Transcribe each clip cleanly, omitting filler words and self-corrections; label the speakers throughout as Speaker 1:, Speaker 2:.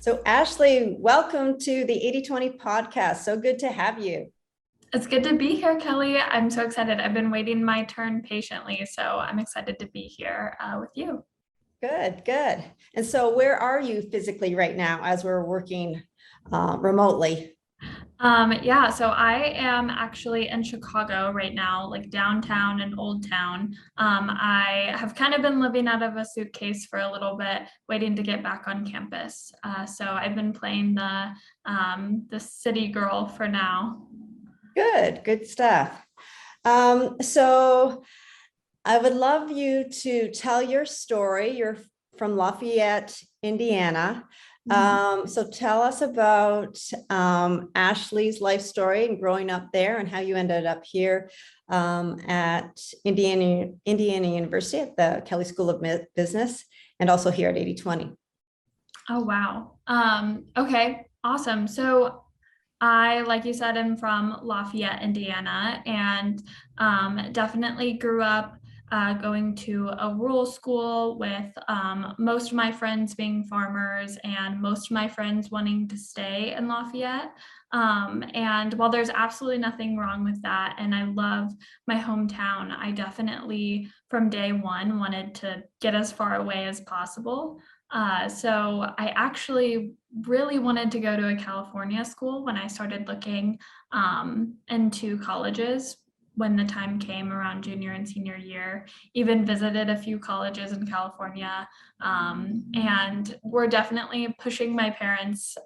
Speaker 1: So, Ashleigh, welcome to the 80/20 podcast. So good to have you.
Speaker 2: It's good to be here, Kelly. I'm so excited. I've been waiting my turn patiently, so I'm excited to be here with you.
Speaker 1: Good, good. And so, where are you physically right now as we're working remotely?
Speaker 2: Yeah, so I am actually in Chicago right now, like downtown and Old Town. I have kind of been living out of a suitcase for a little bit, waiting to get back on campus. So I've been playing the city girl for now.
Speaker 1: Good, good stuff. So, I would love you to tell your story. You're from Lafayette, Indiana.
Speaker 2: Mhm.
Speaker 1: So tell us about Ashleigh's life story and growing up there and how you ended up here at Indiana University at the Kelley School of Business and also here at 80/20.
Speaker 2: Oh, wow. Okay, awesome. So I, like you said, am from Lafayette, Indiana, and definitely grew up going to a rural school with most of my friends being farmers and most of my friends wanting to stay in Lafayette. And while there's absolutely nothing wrong with that, and I love my hometown, I definitely from day one wanted to get as far away as possible. So I actually really wanted to go to a California school when I started looking into colleges when the time came around junior and senior year. Even visited a few colleges in California, and we're definitely pushing my parents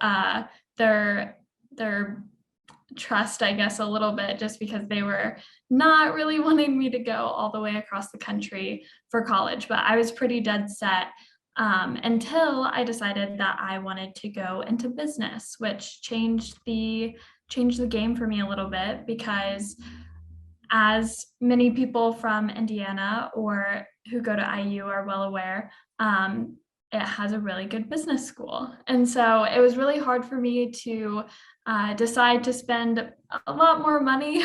Speaker 2: their trust, I guess, a little bit, just because they were not really wanting me to go all the way across the country for college. But I was pretty dead set until I decided that I wanted to go into business, which changed the game for me a little bit because as many people from Indiana or who go to IU are well aware, it has a really good business school. And so it was really hard for me to decide to spend a lot more money,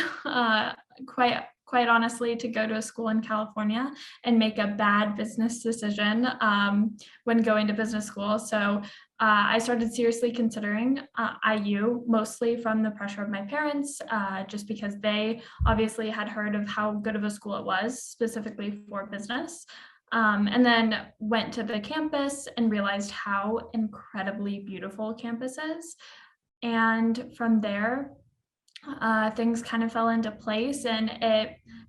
Speaker 2: quite honestly, to go to a school in California and make a bad business decision when going to business school. So I started seriously considering IU, mostly from the pressure of my parents, just because they obviously had heard of how good of a school it was, specifically for business. And then went to the campus and realized how incredibly beautiful campus is. And from there, things kind of fell into place, and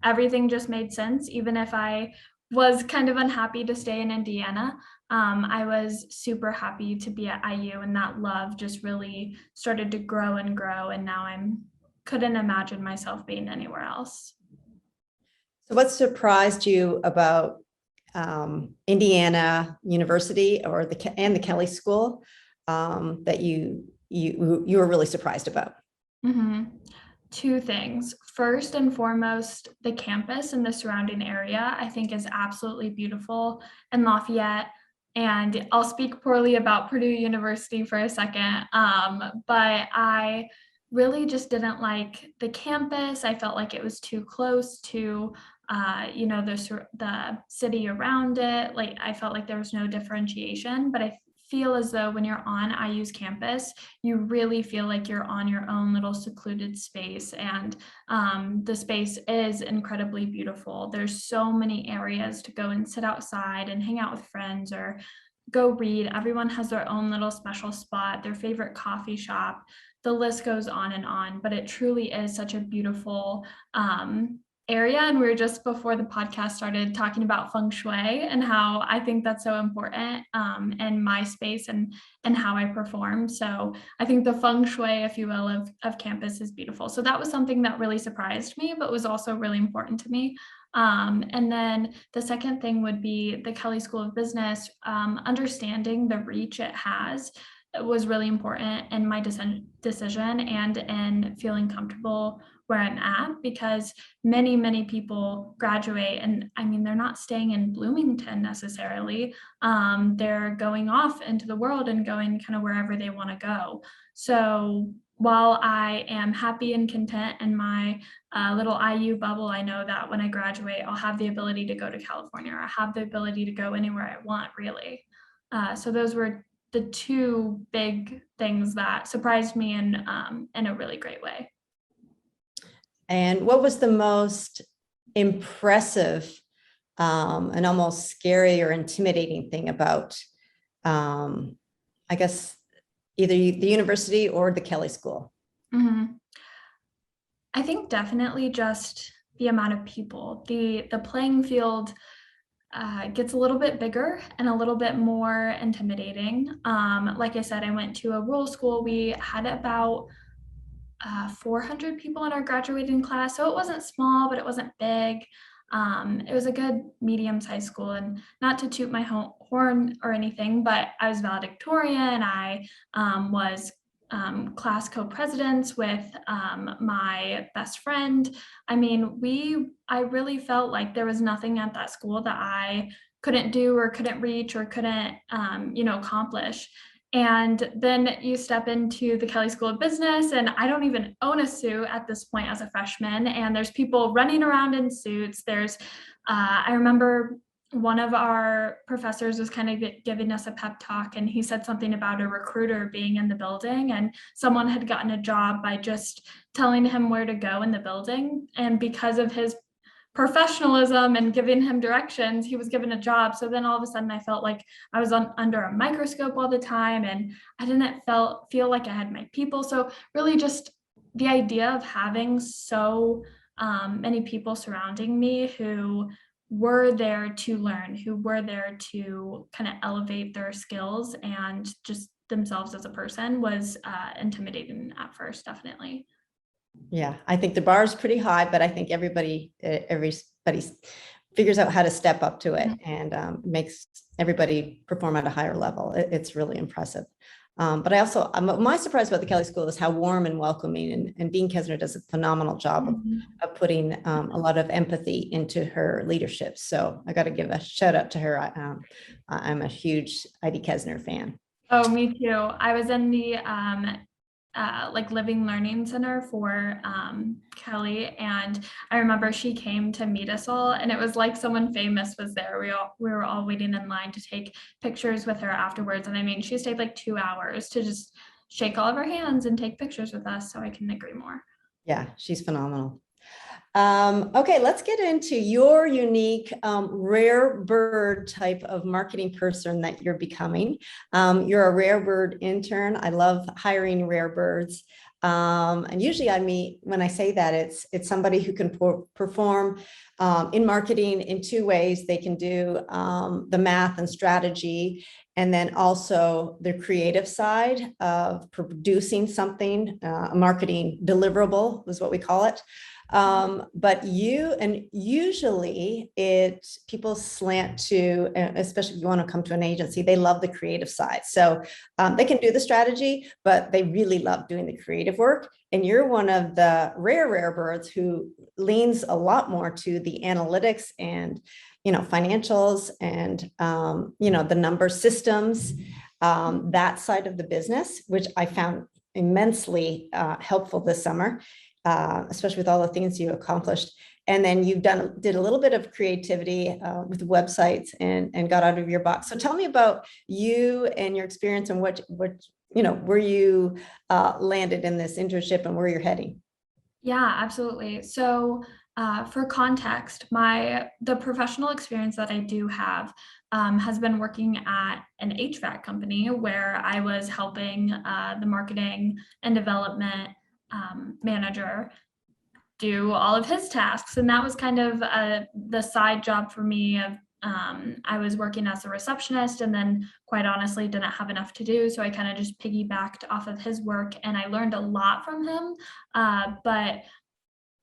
Speaker 2: everything just made sense. Even if I was kind of unhappy to stay in Indiana, I was super happy to be at IU, and that love just really started to grow and grow. And now I'm couldn't imagine myself being anywhere else.
Speaker 1: So, what surprised you about Indiana University or the Kelley School that you were really surprised about?
Speaker 2: Mhm. Two things. First and foremost, the campus and the surrounding area, I think, is absolutely beautiful in Lafayette. And I'll speak poorly about Purdue University for a second, but I really just didn't like the campus. I felt like it was too close to, the city around it. Like I felt like there was no differentiation, but I feel as though when you're on IU's campus, you really feel like you're on your own little secluded space. And the space is incredibly beautiful. There's so many areas to go and sit outside and hang out with friends or go read. Everyone has their own little special spot, their favorite coffee shop. The list goes on, but it truly is such a beautiful area. And we were just before the podcast started talking about feng shui and how I think that's so important in my space and how I perform. So I think the feng shui, if you will, of campus is beautiful. So that was something that really surprised me, but was also really important to me. And then the second thing would be the Kelley School of Business. Understanding the reach it has was really important in my decision and in feeling comfortable where I'm at, because many people graduate, and I mean, they're not staying in Bloomington necessarily. They're going off into the world and going kind of wherever they want to go. So while I am happy and content in my little IU bubble, I know that when I graduate, I'll have the ability to go to California, or I have the ability to go anywhere I want, really. So those were the two big things that surprised me in a really great way.
Speaker 1: And what was the most impressive and almost scary or intimidating thing about, I guess, either the university or the Kelley School?
Speaker 2: Mm-hmm. I think definitely just the amount of people. The playing field gets a little bit bigger and a little bit more intimidating. Like I said, I went to a rural school. We had about 400 people in our graduating class, so it wasn't small, but it wasn't big. It was a good medium-sized school, and not to toot my horn or anything, but I was valedictorian. I was class co-presidents with my best friend. I mean, I really felt like there was nothing at that school that I couldn't do or couldn't reach or couldn't, accomplish. And then you step into the Kelley School of Business, and I don't even own a suit at this point as a freshman. And there's people running around in suits. I remember one of our professors was kind of giving us a pep talk, and he said something about a recruiter being in the building, and someone had gotten a job by just telling him where to go in the building. And because of his professionalism and giving him directions, he was given a job. So then all of a sudden I felt like I was under a microscope all the time, and I didn't feel like I had my people. So really just the idea of having so many people surrounding me who were there to learn, who were there to kind of elevate their skills and just themselves as a person was intimidating at first, definitely.
Speaker 1: Yeah, I think the bar is pretty high, but I think everybody figures out how to step up to it and makes everybody perform at a higher level. It's really impressive. But my surprise about the Kelley School is how warm and welcoming, and Dean Kesner does a phenomenal job of putting a lot of empathy into her leadership. So I got to give a shout out to her. I'm a huge ID Kesner fan.
Speaker 2: Oh, me too. I was in the Living Learning Center for Kelley, and I remember she came to meet us all, and it was like someone famous was there. We were all waiting in line to take pictures with her afterwards, and I mean, she stayed like 2 hours to just shake all of her hands and take pictures with us. So I couldn't agree more.
Speaker 1: Yeah, she's phenomenal. Okay, let's get into your unique rare bird type of marketing person that you're becoming. You're a rare bird intern. I love hiring rare birds. And usually when I say that, it's somebody who can perform in marketing in two ways. They can do the math and strategy, and then also the creative side of producing something, a marketing deliverable is what we call it. But usually people slant to, especially if you want to come to an agency, they love the creative side. So they can do the strategy, but they really love doing the creative work. And you're one of the rare birds who leans a lot more to the analytics and, financials and, the number systems, that side of the business, which I found immensely helpful this summer. Especially with all the things you accomplished. And then did a little bit of creativity with websites and got out of your box. So tell me about you and your experience and what where you landed in this internship and where you're heading.
Speaker 2: Yeah, absolutely. So for context, the professional experience that I do have has been working at an HVAC company where I was helping the marketing and development manager do all of his tasks. And that was kind of the side job for me of I was working as a receptionist, and then quite honestly didn't have enough to do. So I kind of just piggybacked off of his work, and I learned a lot from him. But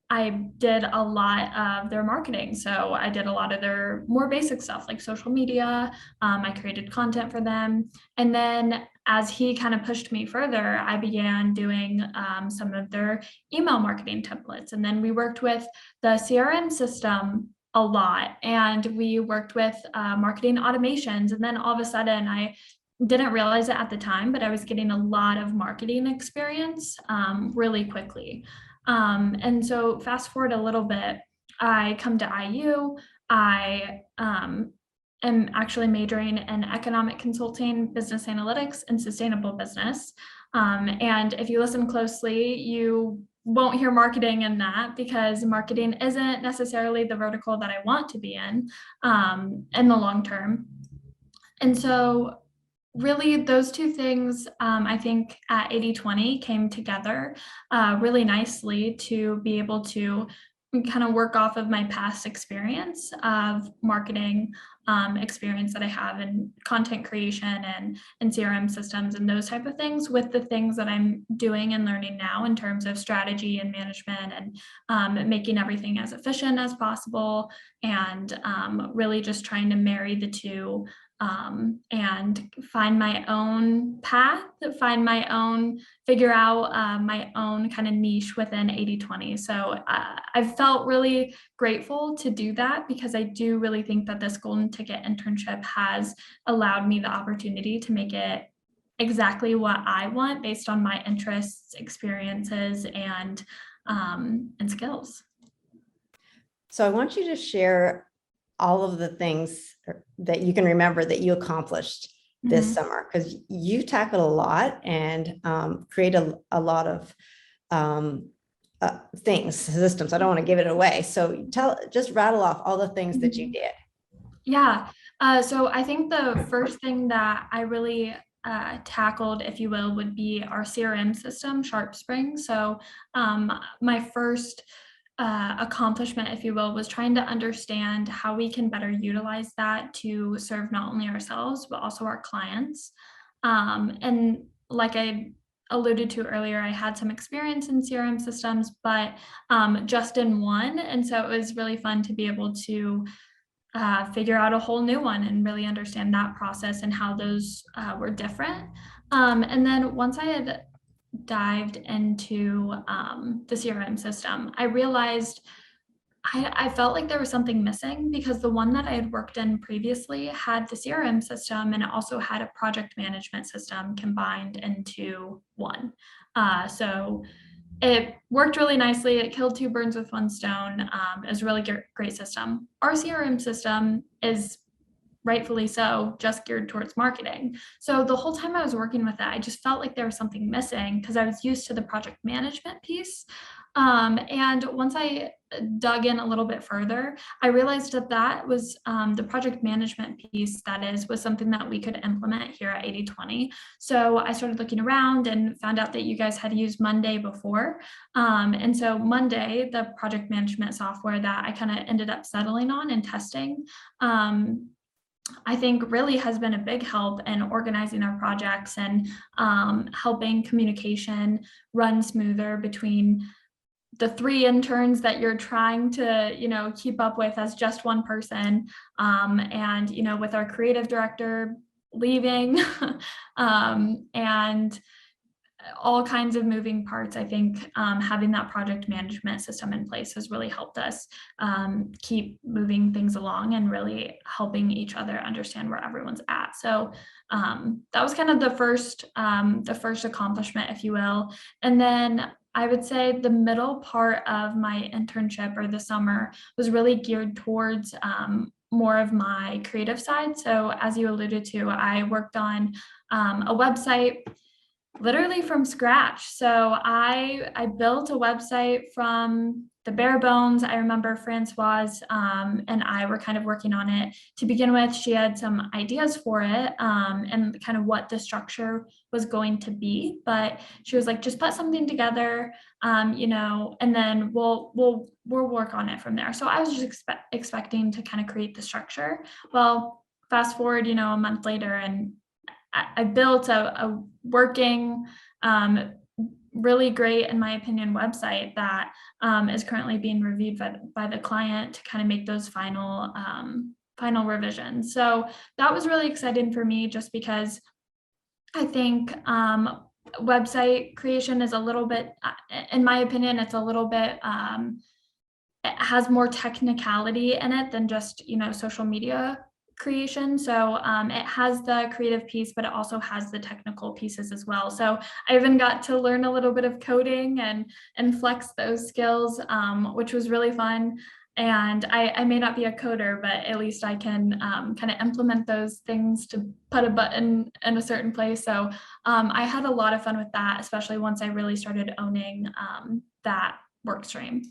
Speaker 2: I did a lot of their marketing. So I did a lot of their more basic stuff like social media. I created content for them. And then as he kind of pushed me further, I began doing some of their email marketing templates. And then we worked with the CRM system a lot, and we worked with marketing automations. And then all of a sudden I didn't realize it at the time, but I was getting a lot of marketing experience really quickly. And so fast forward a little bit, I come to IU. I am actually majoring in economic consulting, business analytics, and sustainable business. And if you listen closely, you won't hear marketing in that, because marketing isn't necessarily the vertical that I want to be in the long term. And so really those two things, I think at 80/20 came together really nicely to be able to kind of work off of my past experience of marketing, experience that I have in content creation and CRM systems and those type of things, with the things that I'm doing and learning now in terms of strategy and management, and making everything as efficient as possible, and really just trying to marry the two, and find my own path, figure out my own kind of niche within 80/20. So I've felt really grateful to do that, because I do really think that this golden ticket internship has allowed me the opportunity to make it exactly what I want based on my interests, experiences, and skills.
Speaker 1: So I want you to share all of the things that you can remember that you accomplished this summer, because you tackled a lot and create a lot of things, systems. I don't want to give it away. So just rattle off all the things that you did.
Speaker 2: Yeah. So I think the first thing that I really tackled, if you will, would be our CRM system, SharpSpring. So my first accomplishment, if you will, was trying to understand how we can better utilize that to serve not only ourselves, but also our clients. And like I alluded to earlier, I had some experience in CRM systems, but just in one. And so it was really fun to be able to figure out a whole new one and really understand that process and how those were different. And then once I had dived into the CRM system, I realized I felt like there was something missing, because the one that I had worked in previously had the CRM system, and it also had a project management system combined into one. So it worked really nicely. It killed two birds with one stone. It was a really great system. Our CRM system is, rightfully so, just geared towards marketing. So the whole time I was working with that, I just felt like there was something missing, because I was used to the project management piece. And once I dug in a little bit further, I realized that was the project management piece, was something that we could implement here at 80/20. So I started looking around and found out that you guys had used Monday before. And so Monday, the project management software that I kind of ended up settling on and testing, I think really has been a big help in organizing our projects and helping communication run smoother between the three interns that you're trying to, keep up with as just one person. And, with our creative director leaving and all kinds of moving parts, I think having that project management system in place has really helped us keep moving things along and really helping each other understand where everyone's at. So that was kind of the first accomplishment, if you will. And then I would say the middle part of my internship, or the summer, was really geared towards more of my creative side. So as you alluded to, I worked on a website literally from scratch. So I built a website from the bare bones. I remember Francoise and I were kind of working on it to begin with. She had some ideas for it and kind of what the structure was going to be, but she was like, just put something together, and then we'll work on it from there. So I was just expecting to kind of create the structure. Well, fast forward, a month later, and I built a working, really great, in my opinion, website that is currently being reviewed by the client to kind of make those final revisions. So that was really exciting for me, just because I think website creation is a little bit, in my opinion, it's a little bit, it has more technicality in it than just, social media creation. So it has the creative piece, but it also has the technical pieces as well. So I even got to learn a little bit of coding and flex those skills, which was really fun. And I may not be a coder, but at least I can kind of implement those things to put a button in a certain place. So I had a lot of fun with that, especially once I really started owning that work stream.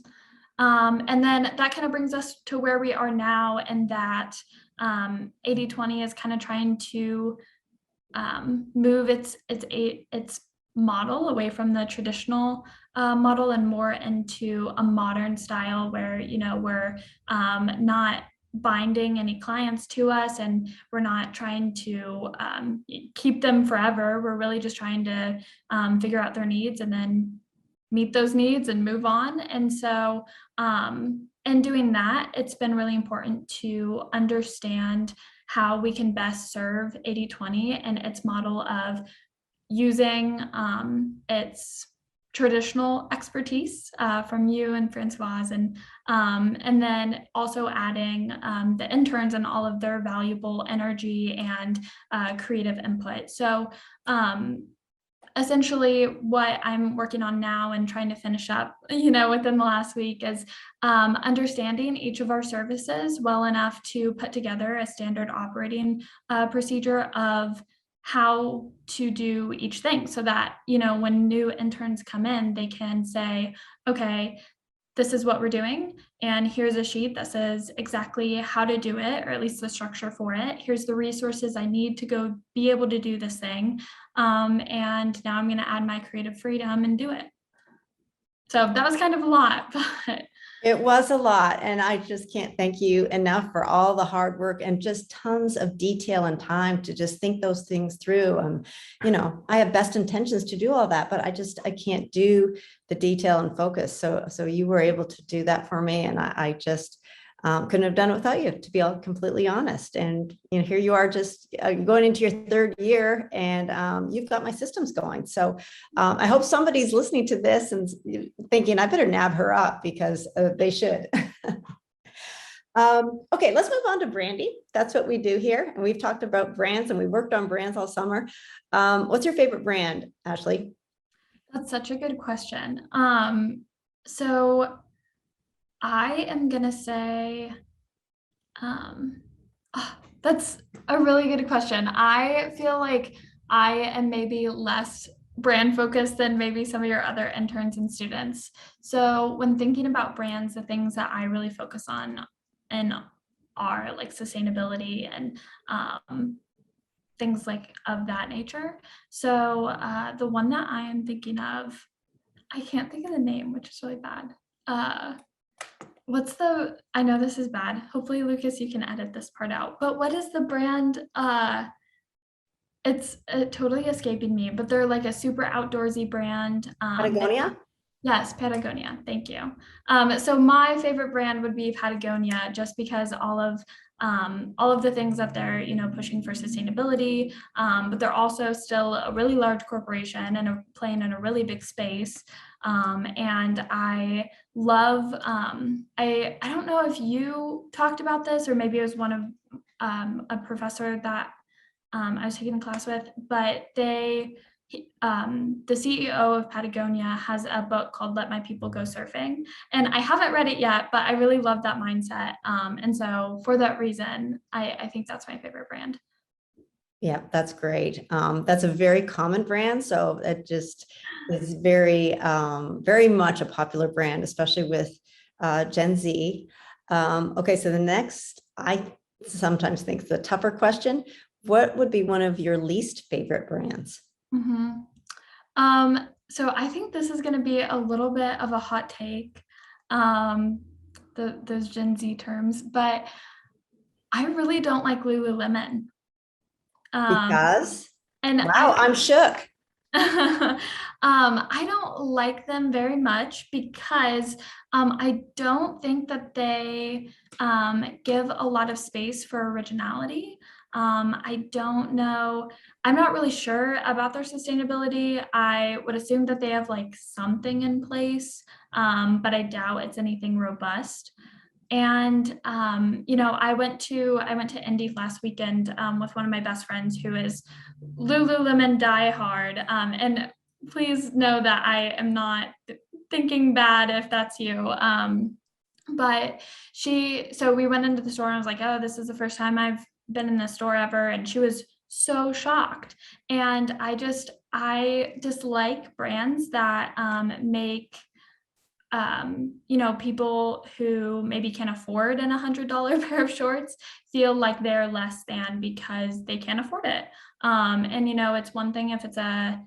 Speaker 2: And then that kind of brings us to where we are now, and that 80/20 is kind of trying to move its model away from the traditional model and more into a modern style where, you know, we're not binding any clients to us, and we're not trying to keep them forever. We're really just trying to figure out their needs and then meet those needs and move on. And so in doing that, it's been really important to understand how we can best serve 80/20 and its model of using its traditional expertise from you and Francoise, and then also adding the interns and all of their valuable energy and creative input. So essentially what I'm working on now and trying to finish up, you know, within the last week is understanding each of our services well enough to put together a standard operating procedure of how to do each thing, so that, you know, when new interns come in, they can say, okay, this is what we're doing, and here's a sheet that says exactly how to do it, or at least the structure for it. Here's the resources I need to go be able to do this thing. And now I'm going to add my creative freedom and do it. So that was kind of a lot, but
Speaker 1: It was a lot, and I just can't thank you enough for all the hard work and just tons of detail and time to just think those things through. You know, I have best intentions to do all that, but I can't do the detail and focus. So you were able to do that for me, and I just couldn't have done it without you, to be all completely honest. And you know, here you are, just going into your third year, and you've got my systems going. So I hope somebody's listening to this and thinking, I better nab her up, because they should. Okay, let's move on to Brandy. That's what we do here. And we've talked about brands, and we worked on brands all summer. What's your favorite brand, Ashleigh?
Speaker 2: that's such a good question. So I am gonna say, that's a really good question. I feel like I am maybe less brand focused than maybe some of your other interns and students. So when thinking about brands, the things that I really focus on and are like sustainability and things like of that nature. So the one that I am thinking of, I can't think of the name, which is really bad. I know this is bad. Hopefully, Lucas, you can edit this part out. But what is the brand? It's totally escaping me, but they're like a super outdoorsy brand.
Speaker 1: Patagonia?
Speaker 2: Yes, Patagonia. Thank you. So my favorite brand would be Patagonia, just because all of the things that they're, you know, pushing for sustainability, but they're also still a really large corporation and playing in a really big space. And I love, I don't know if you talked about this, or maybe it was one of a professor that I was taking a class with, but the CEO of Patagonia has a book called Let My People Go Surfing. And I haven't read it yet, but I really love that mindset. And so for that reason, I think that's my favorite brand.
Speaker 1: Yeah, that's great. That's a very common brand. So it just is very, very much a popular brand, especially with Gen Z. Okay, so the next, I sometimes think the tougher question, what would be one of your least favorite brands?
Speaker 2: Mm-hmm. So I think this is going to be a little bit of a hot take, those Gen Z terms, but I really don't like Lululemon.
Speaker 1: Because,
Speaker 2: And
Speaker 1: wow, I'm shook.
Speaker 2: I don't like them very much because I don't think that they give a lot of space for originality. I don't know. I'm not really sure about their sustainability. I would assume that they have like something in place, but I doubt it's anything robust. And you know, I went to Indy last weekend with one of my best friends who is Lululemon diehard. And please know that I am not thinking bad if that's you. But so we went into the store and I was like, oh, this is the first time I've been in the store ever. And she was so shocked. And I dislike brands that make people who maybe can't afford an $100 pair of shorts feel like they're less than because they can't afford it. And it's one thing if it's a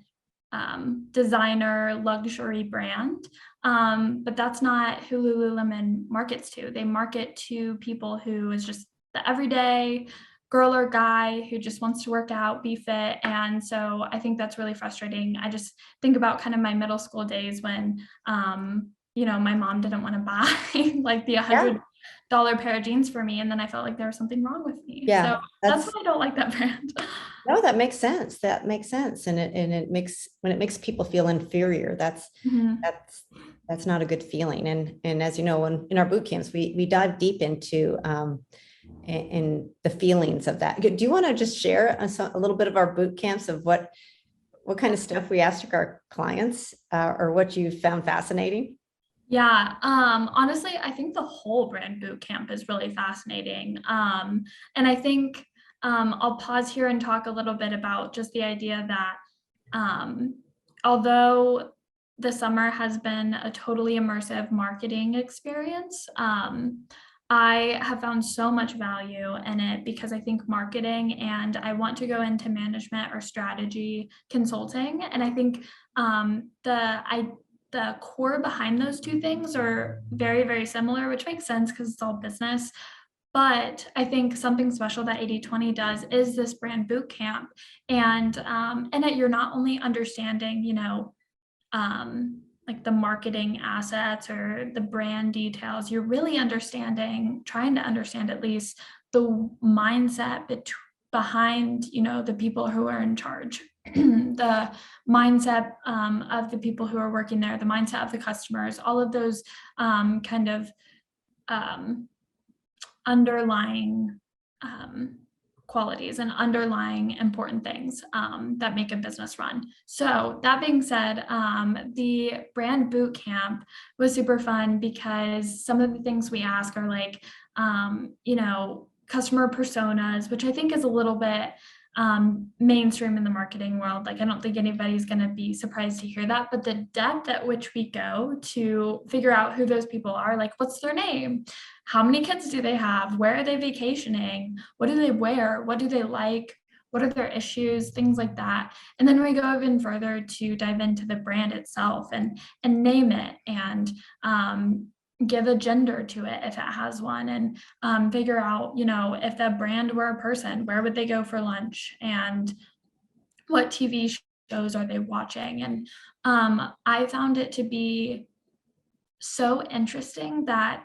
Speaker 2: designer luxury brand, but that's not who Lululemon markets to. They market to people who is just the everyday girl or guy who just wants to work out, be fit. And so I think that's really frustrating. I just think about kind of my middle school days when my mom didn't want to buy like the
Speaker 1: Yeah.
Speaker 2: $100 pair of jeans for me. And then I felt like there was something wrong with me.
Speaker 1: Yeah.
Speaker 2: So that's why I don't like that brand.
Speaker 1: No, that makes sense. That makes sense. And it makes, when it makes people feel inferior,
Speaker 2: Mhm.
Speaker 1: that's, that's not a good feeling. And as you know, in our boot camps, we dive deep into, in the feelings of that. Do you want to just share a little bit of our boot camps of what kind of stuff we ask our clients, or what you found fascinating?
Speaker 2: Yeah, honestly, I think the whole brand boot camp is really fascinating. And I think I'll pause here and talk a little bit about just the idea that although the summer has been a totally immersive marketing experience, I have found so much value in it because I think marketing and I want to go into management or strategy consulting. And I think the core behind those two things are very, very similar, which makes sense because it's all business. But I think something special that 80/20 does is this brand boot camp. And in it, you're not only understanding, like the marketing assets or the brand details, you're really trying to understand at least the mindset behind, the people who are in charge, the mindset of the people who are working there, the mindset of the customers, all of those kind of um, underlying qualities and underlying important things that make a business run. So that being said, the brand boot camp was super fun because some of the things we ask are like, customer personas, which I think is a little bit mainstream in the marketing world. Like, I don't think anybody's going to be surprised to hear that, but the depth at which we go to figure out who those people are, like what's their name? How many kids do they have? Where are they vacationing? What do they wear? What do they like? What are their issues? Things like that. And then we go even further to dive into the brand itself and name it and give a gender to it if it has one, and figure out, if the brand were a person, where would they go for lunch and what TV shows are they watching? And I found it to be so interesting that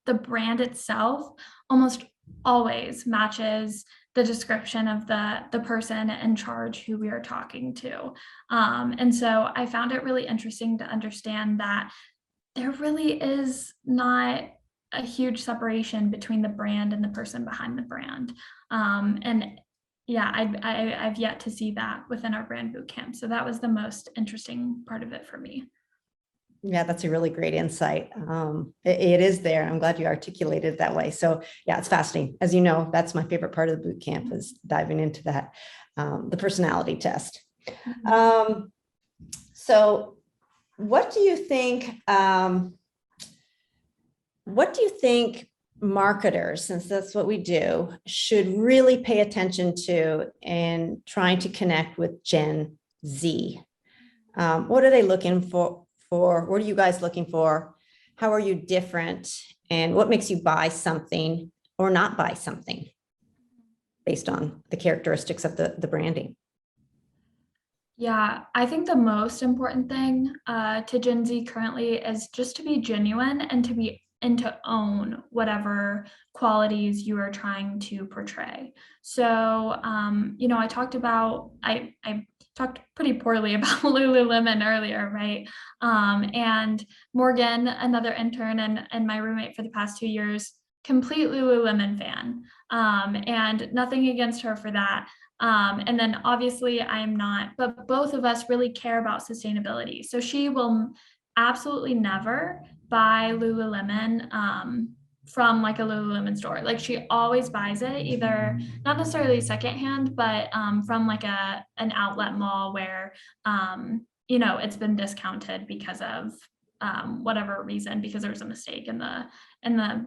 Speaker 2: the brand itself almost always matches the description of the person in charge who we are talking to. And so I found it really interesting to understand that there really is not a huge separation between the brand and the person behind the brand. And yeah, I've yet to see that within our brand boot camp. So that was the most interesting part of it for me.
Speaker 1: Yeah, that's a really great insight. It is there. I'm glad you articulated it that way. So yeah, it's fascinating. As you know, that's my favorite part of the boot camp, is diving into that, the personality test. Um, so what do you think, marketers, since that's what we do, should really pay attention to in trying to connect with Gen Z? What are they looking for? What are you guys looking for? How are you different? And what makes you buy something or not buy something based on the characteristics of the branding?
Speaker 2: Yeah, I think the most important thing to Gen Z currently is just to be genuine and to own whatever qualities you are trying to portray. So, I talked pretty poorly about Lululemon earlier, right? And Morgan, another intern and my roommate for the past 2 years, complete Lululemon fan, and nothing against her for that. And then obviously I'm not, but both of us really care about sustainability. So she will absolutely never buy Lululemon from like a Lululemon store. Like she always buys it either not necessarily secondhand, but from like an outlet mall where you know, it's been discounted because of whatever reason, because there was a mistake in the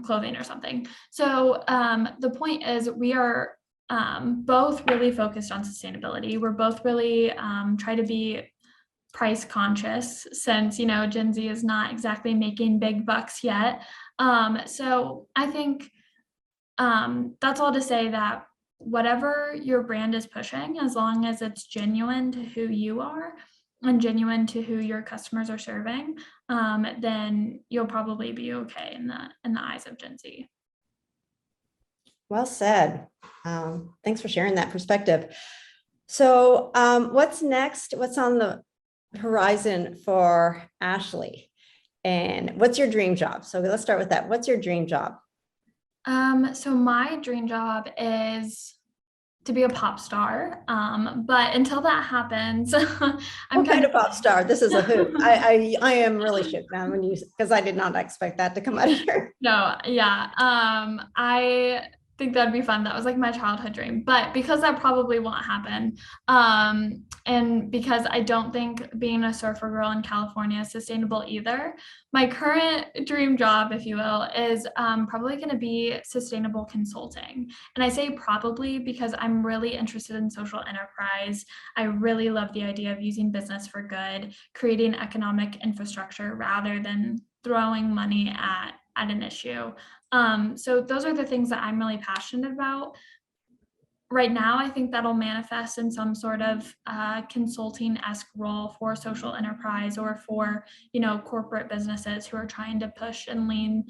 Speaker 2: clothing or something. So the point is, we are both really focused on sustainability. We're both really try to be price conscious, since, you know, Gen Z is not exactly making big bucks yet. So I think that's all to say that whatever your brand is pushing, as long as it's genuine to who you are and genuine to who your customers are serving, then you'll probably be okay in the eyes of Gen Z.
Speaker 1: Well said. Thanks for sharing that perspective. So what's next? What's on the horizon for Ashleigh? And what's your dream job? So let's start with that. What's your dream job?
Speaker 2: So my dream job is to be a pop star. But until that happens, I'm
Speaker 1: What kind of pop star? This is a hoot. I am really shook now when you, because I did not expect that to come out of here.
Speaker 2: No, yeah. I think that'd be fun. That was like my childhood dream, but because that probably won't happen, and because I don't think being a surfer girl in California is sustainable either, my current dream job, if you will, is probably going to be sustainable consulting. And I say probably because I'm really interested in social enterprise. I really love the idea of using business for good, creating economic infrastructure rather than throwing money at an issue. So those are the things that I'm really passionate about. Right now, I think that'll manifest in some sort of consulting-esque role for social enterprise, or for, you know, corporate businesses who are trying to push and lean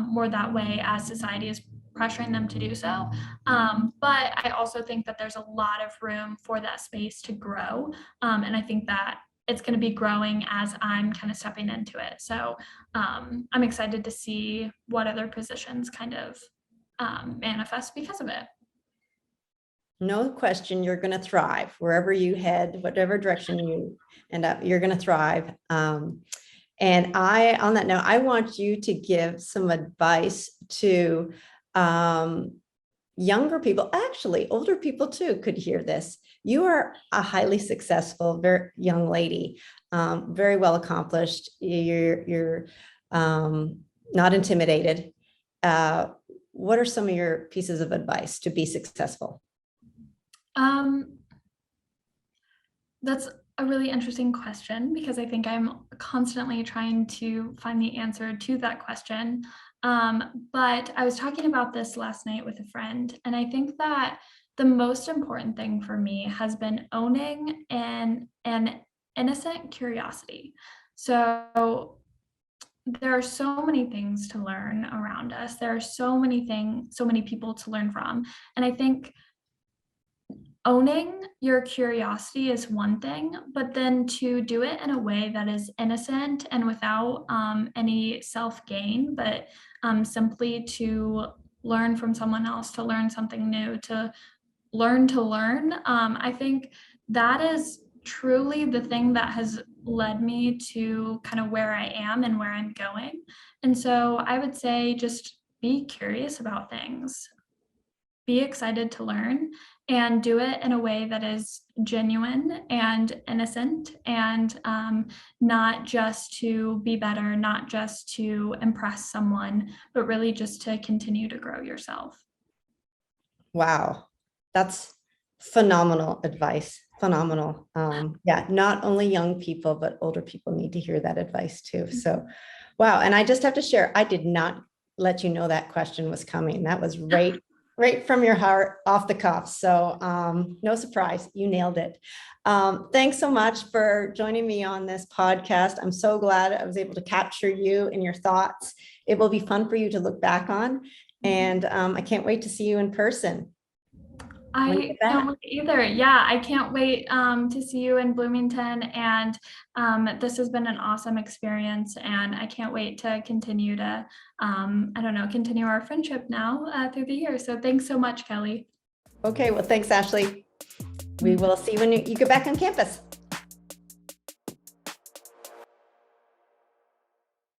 Speaker 2: more that way as society is pressuring them to do so. But I also think that there's a lot of room for that space to grow. And I think that it's going to be growing as I'm kind of stepping into it. So I'm excited to see what other positions kind of manifest because of it.
Speaker 1: No question, you're going to thrive wherever you head, whatever direction you end up, you're going to thrive. And on that note, I want you to give some advice to younger people. Actually, older people too could hear this. You are a highly successful, very young lady, very well accomplished. You're not intimidated. What are some of your pieces of advice to be successful?
Speaker 2: That's a really interesting question, because I think I'm constantly trying to find the answer to that question. But I was talking about this last night with a friend, and I think that the most important thing for me has been owning an innocent curiosity. So there are so many things to learn around us. There are so many people to learn from. And I think owning your curiosity is one thing, but then to do it in a way that is innocent and without any self-gain, but simply to learn from someone else, to learn something new, to learn. I think that is truly the thing that has led me to kind of where I am and where I'm going. And so I would say just be curious about things. Be excited to learn, and do it in a way that is genuine and innocent, and not just to be better, not just to impress someone, but really just to continue to grow yourself.
Speaker 1: Wow, that's phenomenal advice. Phenomenal. Yeah, not only young people, but older people need to hear that advice too. So, wow. And I just have to share, I did not let you know that question was coming. That was right from your heart, off the cuff. So no surprise, you nailed it. Thanks so much for joining me on this podcast. I'm so glad I was able to capture you and your thoughts. It will be fun for you to look back on. And I can't wait to see you in person.
Speaker 2: I can't wait either. Yeah, I can't wait to see you in Bloomington. And this has been an awesome experience. And I can't wait to continue to, continue our friendship now through the year. So thanks so much, Kelly.
Speaker 1: Okay, well, thanks, Ashleigh. We will see you when you get back on campus.